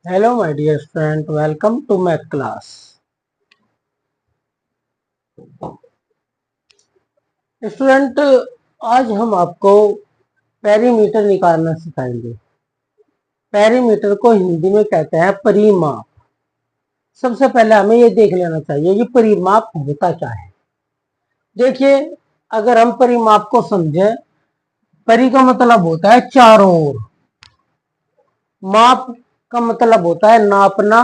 Hello, my dear student. Welcome to math class. Student, आज हम आपको पेरीमीटर निकालना सिखाएंगे। पेरीमीटर को हिंदी में कहते हैं परिमाप। सबसे पहले हमें ये देख लेना चाहिए कि परिमाप होता क्या है। देखिए, अगर हम परिमाप को समझें, परि का मतलब होता है चारों ओर, माप का मतलब होता है नापना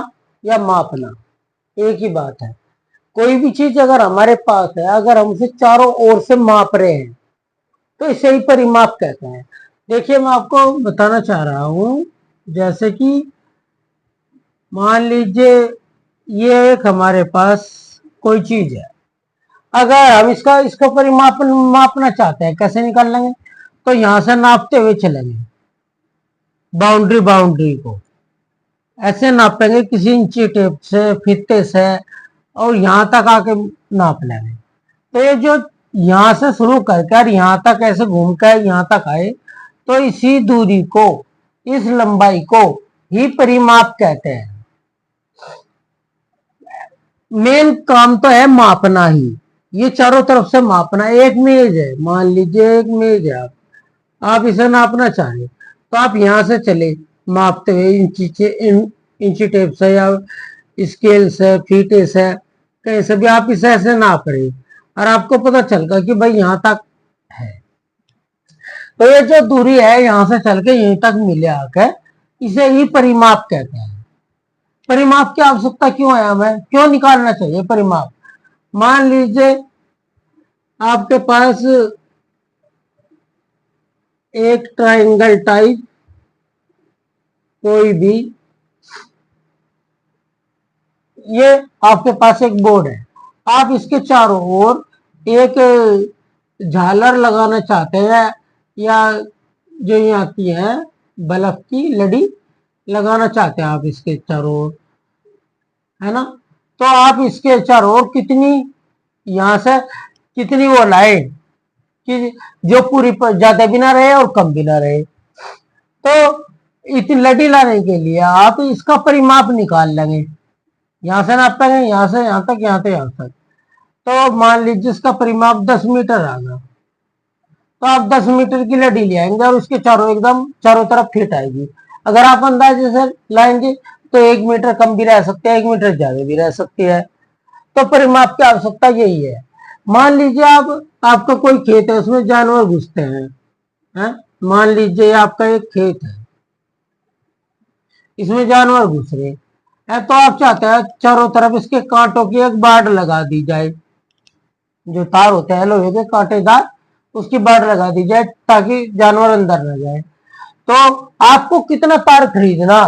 या मापना, एक ही बात है। कोई भी चीज अगर हमारे पास है, अगर हम उसे चारों ओर से माप रहे हैं तो इसे ही परिमाप कहते हैं। देखिए, मैं आपको बताना चाह रहा हूं, जैसे कि मान लीजिए ये एक हमारे पास कोई चीज है। अगर हम इसको परिमाप मापना चाहते हैं, कैसे निकाल लेंगे? तो यहां से नापते हुए चलेंगे, बाउंड्री को ऐसे नापेंगे किसी इंची टेप से, फीते से, और यहां तक आके नाप लेंगे। तो ये जो यहां से शुरू करके यहां तक ऐसे घूम कर यहां तक आए, तो इसी दूरी को, इस लंबाई को ही परिमाप कहते हैं। मेन काम तो है मापना ही, ये चारों तरफ से मापना। एक मेज है, मान लीजिए एक मेज है, आप इसे नापना चाहें तो आप यहां से चले मापते हुए इंची टेप से या स्केल से, फीटे से, कहीं से भी आप इसे ऐसे नाप रहे और आपको पता चल गया कि भाई यहां तक है। तो ये जो दूरी है यहां से चल के यहीं तक मिले आके, इसे ही परिमाप कहते हैं। परिमाप की आवश्यकता क्यों है, हमें क्यों निकालना चाहिए परिमाप? मान लीजिए आपके पास एक ट्रायंगल टाइप कोई भी, ये आपके पास एक बोर्ड है, आप इसके चारों ओर एक झालर लगाना चाहते हैं, या जो यहाँ की है बल्ब की लड़ी लगाना चाहते हैं आप इसके चारों ओर, है ना? तो आप इसके चारों ओर कितनी, यहां से कितनी वो लाए कि जो पूरी पर ज्यादा भी ना रहे और कम भी ना रहे। तो इतनी लड़ी लाने के लिए आप इसका परिमाप निकाल लेंगे, यहां से नापेंगे, यहां से यहां तक, यहां से यहां तक। तो मान लीजिए इसका परिमाप 10 मीटर आ गया, तो आप 10 मीटर की लड़ी ले आएंगे और उसके चारों तरफ फिट आएगी। अगर आप अंदाजे से लाएंगे तो 1 मीटर कम भी रह सकते हैं, 1 मीटर ज्यादा भी रह सकती है। तो परिमाप की आवश्यकता यही है। मान लीजिए आपका कोई खेत है, उसमें जानवर घुसते हैं? मान लीजिए आपका एक खेत है, इसमें जानवर घुस रहे हैं, तो आप चाहते हैं चारों तरफ इसके कांटों की एक बाड़ लगा दी जाए, जो तार होते हैं लोहे के कांटेदार, उसकी बाड़ लगा दी जाए ताकि जानवर अंदर न जाए। तो आपको कितना तार खरीदना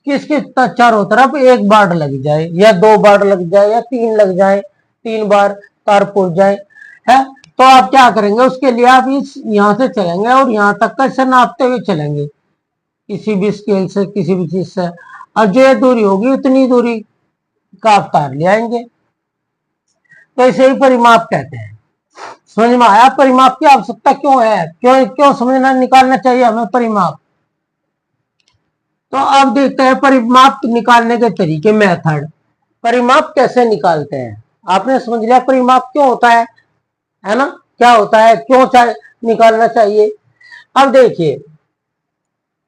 कि इसके चारों तरफ एक बाड़ लग जाए, या 2 बाड़ लग जाए, या 3 लग जाए, 3 बार तार पुर जाए, है? तो आप क्या करेंगे, उसके लिए आप इस यहां से चलेंगे और यहां तक का इसे नापते हुए चलेंगे, किसी भी स्केल से, किसी भी चीज से, और जो ये दूरी होगी उतनी दूरी का आप तार ले आएंगे। तो इसे ही परिमाप कहते हैं। समझ में आया परिमाप की आवश्यकता क्यों है, क्यों क्यों समझना, निकालना चाहिए हमें परिमाप? तो अब देखते हैं परिमाप निकालने के तरीके, मेथड। परिमाप कैसे निकालते हैं, आपने समझ लिया परिमाप क्यों होता है ना? क्या होता है, क्यों निकालना चाहिए। अब देखिए,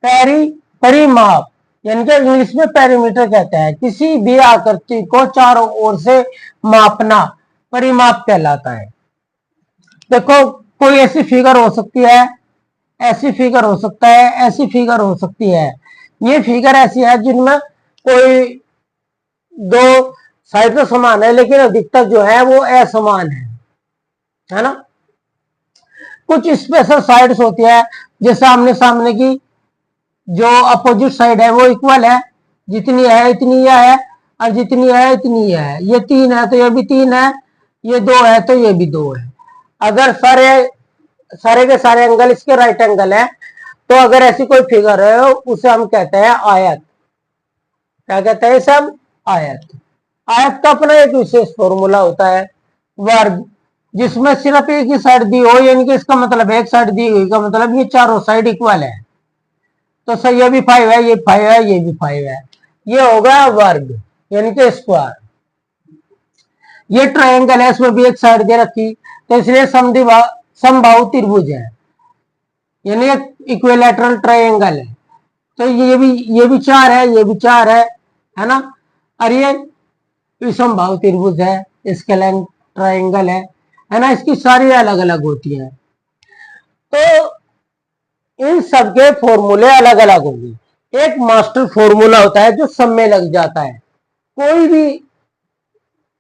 परिमाप यानी कि इंग्लिश में पेरीमीटर कहते हैं, किसी भी आकृति को चारों ओर से मापना परिमाप कहलाता है। देखो, कोई ऐसी फिगर हो सकती है, ऐसी फिगर हो सकता है, ऐसी फिगर हो सकती है। ये फिगर ऐसी है जिनमें कोई दो साइड तो समान है, लेकिन अधिकतर जो है वो असमान है ना? कुछ स्पेशल साइड्स होती है, जैसे आमने सामने की जो अपोजिट साइड है वो इक्वल है, जितनी है इतनी यह है, और जितनी है इतनी यह है। ये 3 है तो ये भी 3 है, ये 2 है तो ये भी 2 है। अगर सारे के सारे एंगल इसके राइट एंगल है, तो अगर ऐसी कोई फिगर है उसे हम कहते हैं आयत। क्या कहते हैं सब? आयत। आयत का अपना एक विशेष फॉर्मूला होता है, वर्ग, जिसमें सिर्फ एक ही साइड दी हो, यानी कि इसका मतलब एक साइड दी हुई का मतलब ये चारों साइड इक्वल है। तो सही, ये भी 5 है, ये 5 है, ये भी 5 है। ये होगा वर्ग यानी कि स्क्वायर। ये ट्रायंगल है, इसमें भी एक साइड दे रखी, तो इसलिए समबाहु त्रिभुज है, यानी एक इक्विलैटरल ट्रायंगल है। तो ये भी चार है, ये भी चार है ना। और ये समबाहु त्रिभुज है, स्केलेन ट्रायंगल है ना। इसकी सारी अलग अलग होती है, तो इन सबके फॉर्मूले अलग अलग होंगे। एक मास्टर फॉर्मूला होता है जो सब में लग जाता है।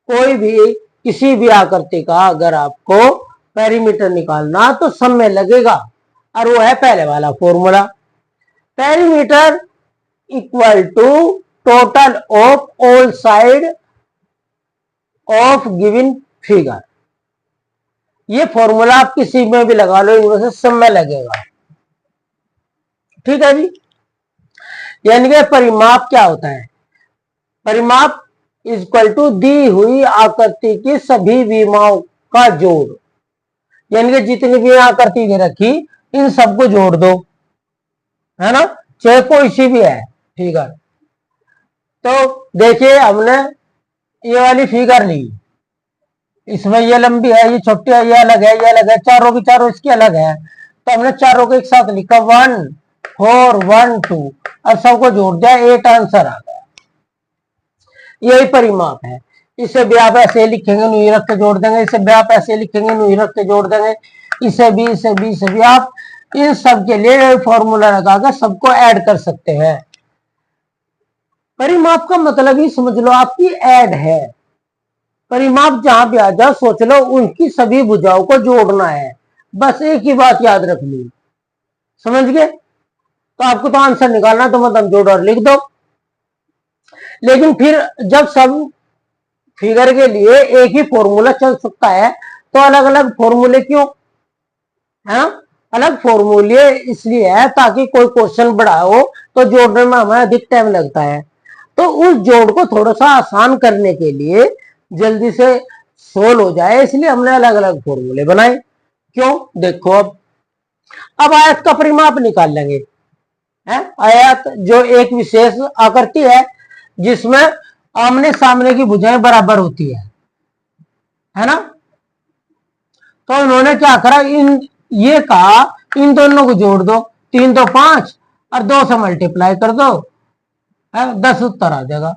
कोई भी किसी भी आकृति का अगर आपको पेरीमीटर निकालना तो सब में लगेगा, और वो है पहले वाला formula. Perimeter equal to total of all side of given figure. ये फॉर्मूला आप किसी में भी लगा लो, इनमें से सब में लगेगा। ठीक है जी। यानी कि परिमाप क्या होता है? परिमाप इक्वल टू दी हुई आकृति की सभी विमाओं का जोड़, यानी कि जितनी भी आकृति दे रखी इन सबको जोड़ दो, है ना, चाहे कोई सी भी है। ठीक है, तो देखिए हमने ये वाली फिगर ली, इसमें ये लंबी है, ये छोटी है, ये अलग है, ये अलग है, चारों की चारों इसकी अलग है। तो हमने चारों को एक साथ लिखा 1 4 1 2, अब सबको जोड़ दिया, 8 आंसर आ गया। यही परिमाप है। इसे भी आप ऐसे लिखेंगे, नुई रख के जोड़ देंगे, इसे भी आप ऐसे लिखेंगे, नुई रख के जोड़ देंगे, इसे भी आप इन सब के लिए फॉर्मूला लगाकर सबको ऐड कर सकते हैं। परिमाप का मतलब ही समझ लो आपकी ऐड है। परिमाप जहां भी आ जाओ सोच लो उनकी सभी भुजाओं को जोड़ना है, बस एक ही बात याद रखनी, समझ गए? तो आपको तो आंसर निकालना, तो मतलब जोड़ और लिख दो। लेकिन फिर जब सब फिगर के लिए एक ही फॉर्मूला चल सकता है तो अलग अलग फॉर्मूले क्यों है? अलग फॉर्मूले इसलिए है ताकि कोई क्वेश्चन बड़ा हो तो जोड़ने में हमें अधिक टाइम लगता है, तो उस जोड़ को थोड़ा सा आसान करने के लिए, जल्दी से सोल्व हो जाए, इसलिए हमने अलग अलग फॉर्मूले बनाए। क्यों? देखो अब आयत का परिमाप निकाल लेंगे। आयत जो एक विशेष आकृति है जिसमें आमने सामने की भुजाएं बराबर होती है ना। तो इन्होंने क्या करा, ये कहा इन दोनों को जोड़ दो, 3 तो 5 और 2 से मल्टीप्लाई कर दो, 10 उत्तर आ जाएगा।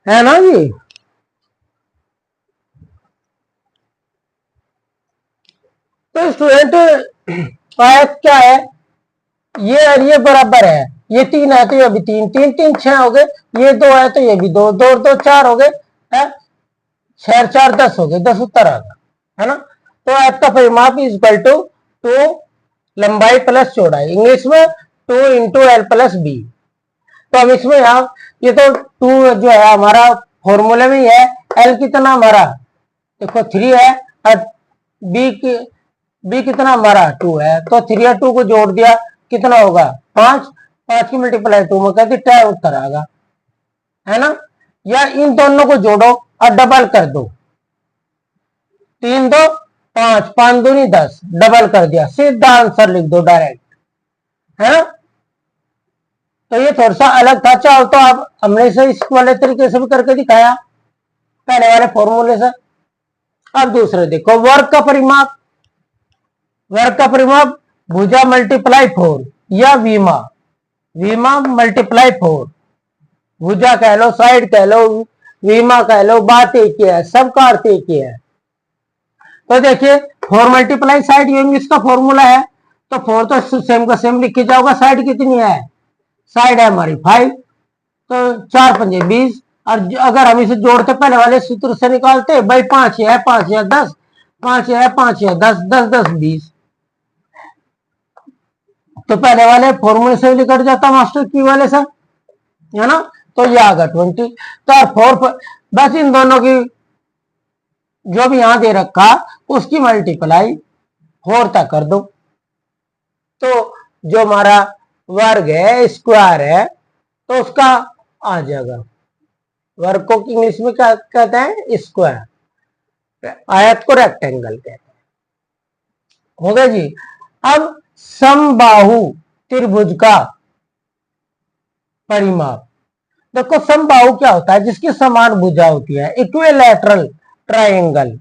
है ना जी। तो स्टूडेंट आयत क्या है, ये और ये बराबर है, ये 3 है तो ये भी 3, 3 3 6 हो गए, ये 2 है तो ये भी 2, 2 2 4 हो गए, 6 4 10 हो गए, 10 उत्तर आ गया, है ना। तो आयत का परिमाप इक्वल टू 2 लंबाई प्लस चौड़ाई, इंग्लिश में 2 इंटू एल प्लस बी। तो अब इसमें यहाँ ये तो 2 जो है हमारा फॉर्मूले में ही है, एल कितना हमारा देखो 3 है, और बी कितना हमारा 2 है, तो 3 और 2 को जोड़ दिया, कितना होगा 5, 5 की मल्टीप्लाई 2 में कहती 10 उत्तर आएगा, है ना। या इन दोनों को जोड़ो और डबल कर दो, 3 2 5, 5 दूनी 10, डबल कर दिया, सीधा आंसर लिख दो डायरेक्ट, है ना। तो ये थोड़ा सा अलग था, चाहो तो आप हमने इसे इस वाले तरीके से भी करके दिखाया पहले वाले फॉर्मूले से। अब दूसरे देखो, वर्ग का परिमाप। वर्ग का परिमाप भुजा मल्टीप्लाई 4 या विमा, विमा मल्टीप्लाई 4, भुजा कह लो, साइड कह लो, विमा कह लो, बात एक ही है, सबका अर्थ एक ही है। तो देखिए 4 मल्टीप्लाई साइड इसका फॉर्मूला है, तो 4 तो सेम का सेम लिख के जाओगा, साइड कितनी है, साइड है हमारी 5, तो 4 पंजे 20, और अगर हम इसे जोड़ते पहले वाले सूत्र से निकालते भाई 5 है 5 या 10, 5 है 5 या 10, 10 10 20, तो पहले वाले फॉर्मूले से निकट जाता मास्टर की वाले से, है ना। तो ये आ गया 20, तो 4 बस इन दोनों की जो भी यहां दे रखा उसकी मल्टीप्लाई 4 तक कर दो, तो जो हमारा वर्ग है स्क्वायर है तो उसका आ जाएगा। वर्ग को इंग्लिश में क्या कहते हैं, स्क्वायर। आयत को रेक्टेंगल कहते हैं। हो गया जी। अब समबाहु त्रिभुज का परिमाप। देखो समबाहु क्या होता है, जिसकी समान भुजा होती है, इक्विलैटरल ट्रायंगल,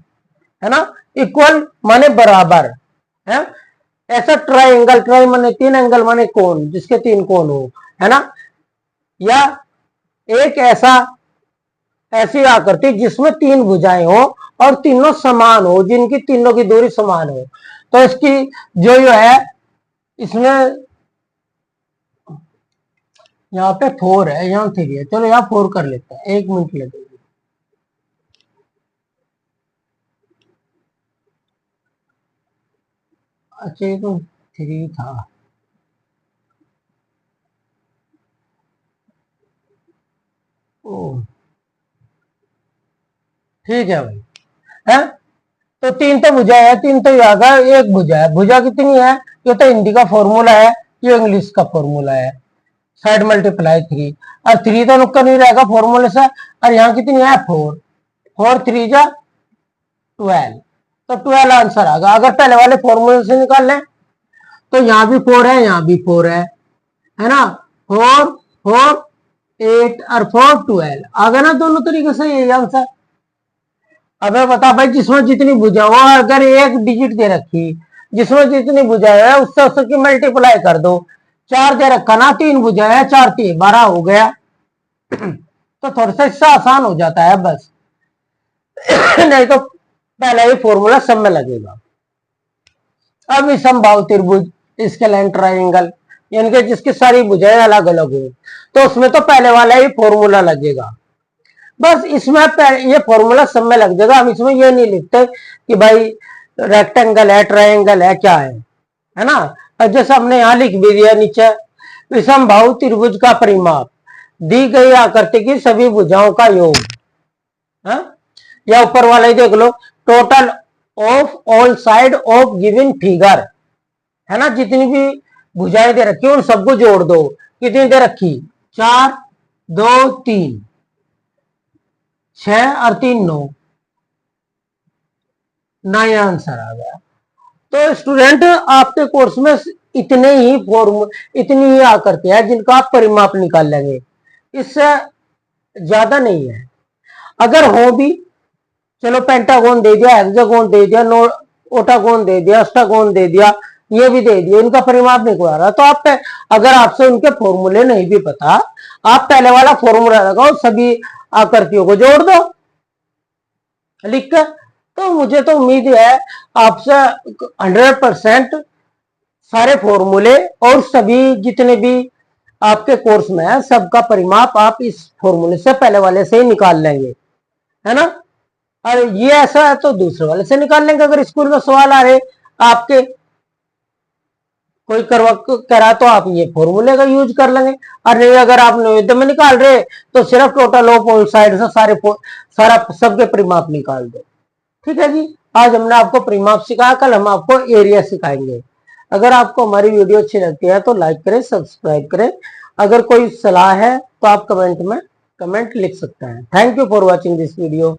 है ना। इक्वल माने बराबर है, ऐसा ट्रायंगल, ट्राई माने तीन, एंगल माने कोण, जिसके तीन कोण हो, है ना। या एक ऐसी आकृति जिसमें तीन भुजाएं हो और तीनों समान हो, जिनकी तीनों की दूरी समान हो। तो इसकी जो है, इसमें यहाँ पे 4 है, यहाँ 3 है, चलो यहाँ 4 कर लेते हैं, 1 मिनट लगेगी। अच्छा ये तो 3 था। ओ ठीक है भाई, है। तो 3 तो भुजा है, 3 तो यहाँ का, एक भुजा है। भुजा कितनी है, ये तो हिंदी का फॉर्मूला है, ये इंग्लिश का फॉर्मूला है, साइड मल्टीप्लाई 3, और 3 तो नुक्का नहीं रहेगा फॉर्मूले से। और यहाँ कितनी है 4, 4 3 जा 12, तो 12 आंसर आ गया। अगर पहले वाले फॉर्मूले से निकाल लें तो यहाँ भी 4 है, यहाँ भी 4 है ना। 4 4 8 और 4 12 आ गया ना, दोनों तरीके से यही आंसर। अब बता भाई, जिसमें जितनी भुजा हो, अगर एक डिजिट दे रखी, जिसमें जितनी भुजा है उससे उसकी मल्टीप्लाई कर दो। 4 दे रखा ना, 3 भुजा है, 4 3 12 हो गया। तो थोड़ा सा इससे आसान हो जाता है बस। नहीं तो पहले ही फॉर्मूला सब में लगेगा। अब इस समबाहु त्रिभुज, इसके लाइन ट्राइंगल, यानी कि जिसकी सारी भुजाएं अलग अलग हो, तो उसमें तो पहले वाला ही फॉर्मूला लगेगा। बस इसमें ये फॉर्मूला सब में लग जाएगा। हम इसमें ये नहीं लिखते कि भाई रेक्टेंगल है, ट्रायंगल है, क्या है ना। और जैसे हमने यहाँ लिख भी दिया नीचे, समबाहु त्रिभुज का परिमाप दी गई आकृति की सभी भुजाओं का योग, है? या ऊपर वाला ही देख लो, total of all side of given figure, है ना। जितनी भी भुजाएं दे रखी उन सबको जोड़ दो। कितनी दे रखी, 4 2 3 6 और 3 9, नया आंसर आ गया। तो स्टूडेंट आपके कोर्स में इतने ही इतनी ही आकृति है जिनका आप परिमाप निकाल लेंगे, इससे ज्यादा नहीं है। अगर हो भी, चलो पेंटागोन दे दिया, हेक्सागोन दे दिया, ओटागोन दे दिया, अष्टागोन दे दिया, ये भी दे दिया, इनका परिमाप नहीं करवा रहा, तो आप अगर आपसे उनके फॉर्मूले नहीं भी पता, आप पहले वाला फॉर्मूला लगाओ, सभी आकृतियों को जोड़ दो लिख कर। तो मुझे तो उम्मीद है आपसे 100% सारे फॉर्मूले और सभी जितने भी आपके कोर्स में है, सबका परिमाप आप इस फॉर्मूले से, पहले वाले से ही निकाल लेंगे, है ना। और ये ऐसा है तो दूसरे वाले से निकाल लेंगे। अगर स्कूल में सवाल आ रहे आपके, कोई करा तो आप ये फॉर्मूले का यूज कर लेंगे। और नहीं, अगर आप नवोदय में निकाल रहे तो सिर्फ टोटल ऑफ ऑल साइड से सारा सबके परिमाप निकाल दो। ठीक है जी, आज हमने आपको परिमाप सिखाया, कल हम आपको एरिया सिखाएंगे। अगर आपको हमारी वीडियो अच्छी लगती है तो लाइक करें, सब्सक्राइब करें। अगर कोई सलाह है तो आप कमेंट में कमेंट लिख सकते हैं। Thank you for watching this video.